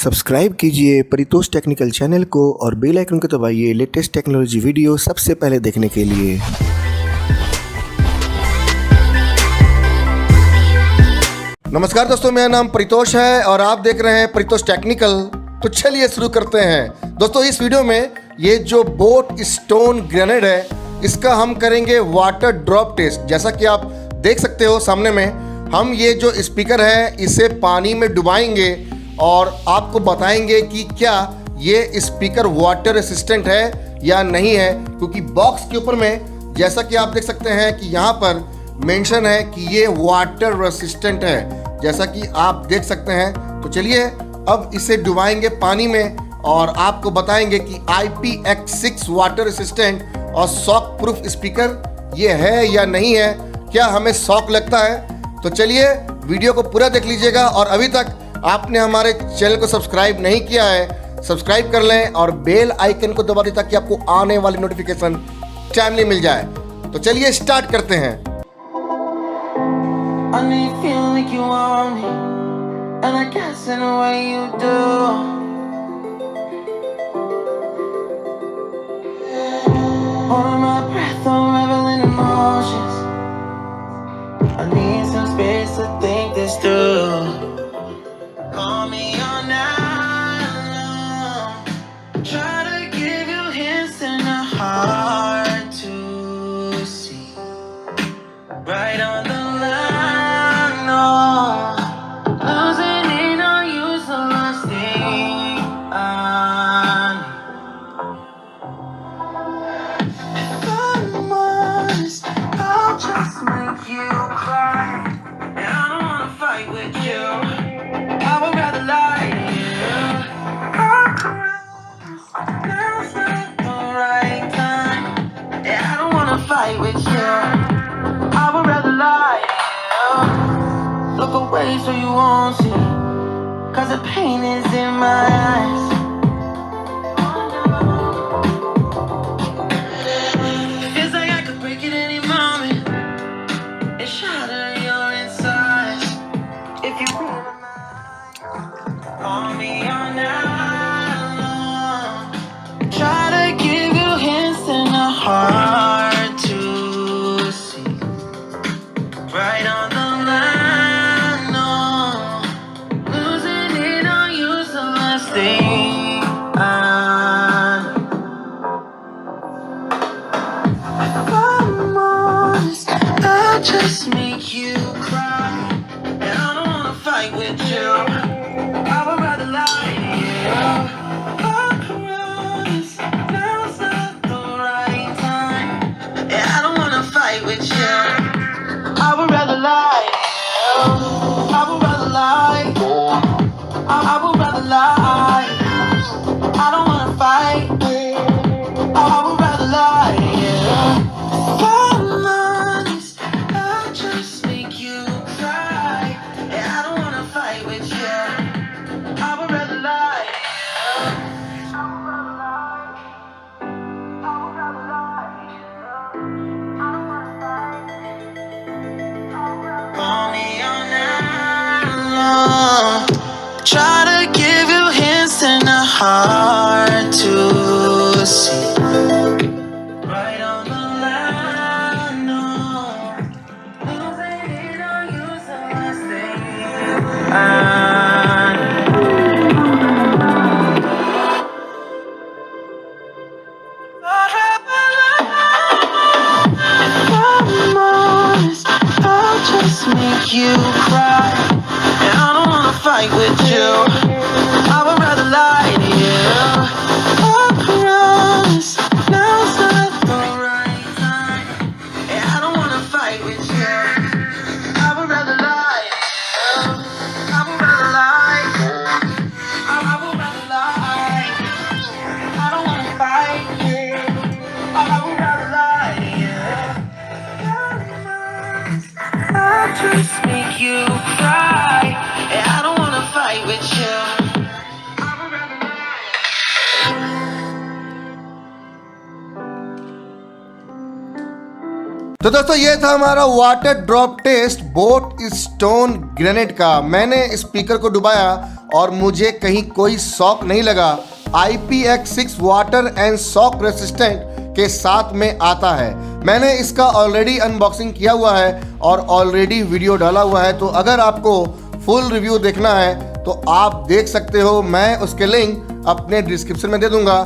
Subscribe कीजिए Paritosh technical channel को और बेल आइकन को दबाइए लेटेस्ट टेक्नोलॉजी वीडियो सबसे पहले देखने के लिए। नमस्कार दोस्तों, मेरा नाम परितोष है और आप देख रहे हैं परितोष टेक्निकल। तो चलिए शुरू करते हैं। दोस्तों इस वीडियो में ये जो बोट स्टोन ग्रेनेड है इसका हम करेंगे वाटर ड्रॉप टेस्ट। जैसा कि आप देख सकते हो सामने में, हम ये जो स्पीकर है इसे पानी में डुबाएंगे और आपको बताएंगे कि क्या ये स्पीकर वाटर रेसिस्टेंट है या नहीं है, क्योंकि बॉक्स के ऊपर में जैसा कि आप देख सकते हैं कि यहाँ पर मेंशन है कि ये वाटर रेसिस्टेंट है, जैसा कि आप देख सकते हैं। तो चलिए अब इसे डुबाएंगे पानी में और आपको बताएंगे कि IPX6 वाटर रेसिस्टेंट और शॉक प्रूफ स्पीकर ये है या नहीं है, क्या हमें शॉक लगता है। तो चलिए वीडियो को पूरा देख लीजिएगा और अभी तक आपने हमारे चैनल को सब्सक्राइब नहीं किया है, सब्सक्राइब कर लें और बेल आइकन को दबा दें ताकि आपको आने वाली नोटिफिकेशन टाइमली मिल जाए। तो चलिए स्टार्ट करते हैं। I know you feel like you want me, and I guess in a way you do. Holding my breath, I'm reveling emotions. I need some space to think this through. Call me all night long. Try to give you hints and a hard to see. Right on the line, no. Losing it on you, so last thing I need. If I'm honest, I'll just make you cry. And I don't wanna fight with you. I would rather lie to you. Now's not the right time. Yeah, I don't wanna fight with you. I would rather lie to you. Look away so you won't see, 'cause the pain is in my eyes. Feels like I could break it any moment and shatter your insides. If you call me all night long, try to give you hints and a hard to see. Right on the line, no. Losing it on you's the last thing I need. If I'm honest, I'll just make you cry. And I don't wanna fight with you. I would rather lie to you. I promise now's not the right time. Yeah, I don't wanna fight with you. I would rather lie to you. I would rather lie. I would rather lie. I don't wanna fight. I would rather lie to you. If I'm honest, I'll just make you cry. Yeah, I don't wanna fight with you. I would rather lie to you. I would rather lie. I would rather lie to you. I don't wanna fight. Call me all night long. Try to give you hints and a hard to see. Right on the line, no. Losing it on you's the last thing I need. If I'm honest, I'll just make you cry. And I don't wanna fight with you. I would rather lie to you. I promise now's not the right time. Yeah, I don't wanna fight with you. I would rather lie to you. I would rather lie. I would rather lie. I don't wanna fight you. I would rather lie to you. I'll just make you cry. Yeah, I don't wanna fight with you. I would rather lie. तो दोस्तों ये था हमारा water drop test boat stone grenade का। मैंने speaker को डुबाया और मुझे कहीं कोई शॉक नहीं लगा। IPX6 water and shock resistant के साथ में आता है। मैंने इसका ऑलरेडी अनबॉक्सिंग किया हुआ है और ऑलरेडी वीडियो डाला हुआ है, तो अगर आपको फुल रिव्यू देखना है तो आप देख सकते हो। मैं उसके लिंक अपने डिस्क्रिप्शन में दे दूंगा।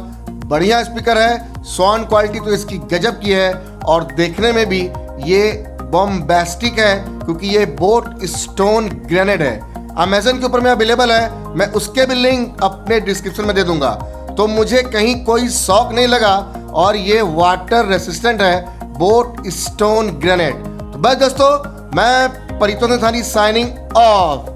बढ़िया स्पीकर है, साउंड क्वालिटी तो इसकी गजब की है और देखने में भी ये बॉम्बास्टिक है क्योंकि ये बोट स्टोन ग्रेनेड है। अमेजन के ऊपर में अवेलेबल है, मैं उसके भी लिंक अपने डिस्क्रिप्शन में दे दूंगा। तो मुझे कहीं कोई शॉक नहीं लगा और ये वाटर रेसिस्टेंट है, बोट स्टोन ग्रेनेड। तो बस दोस्तों, मैं परितोष नथानी साइनिंग ऑफ।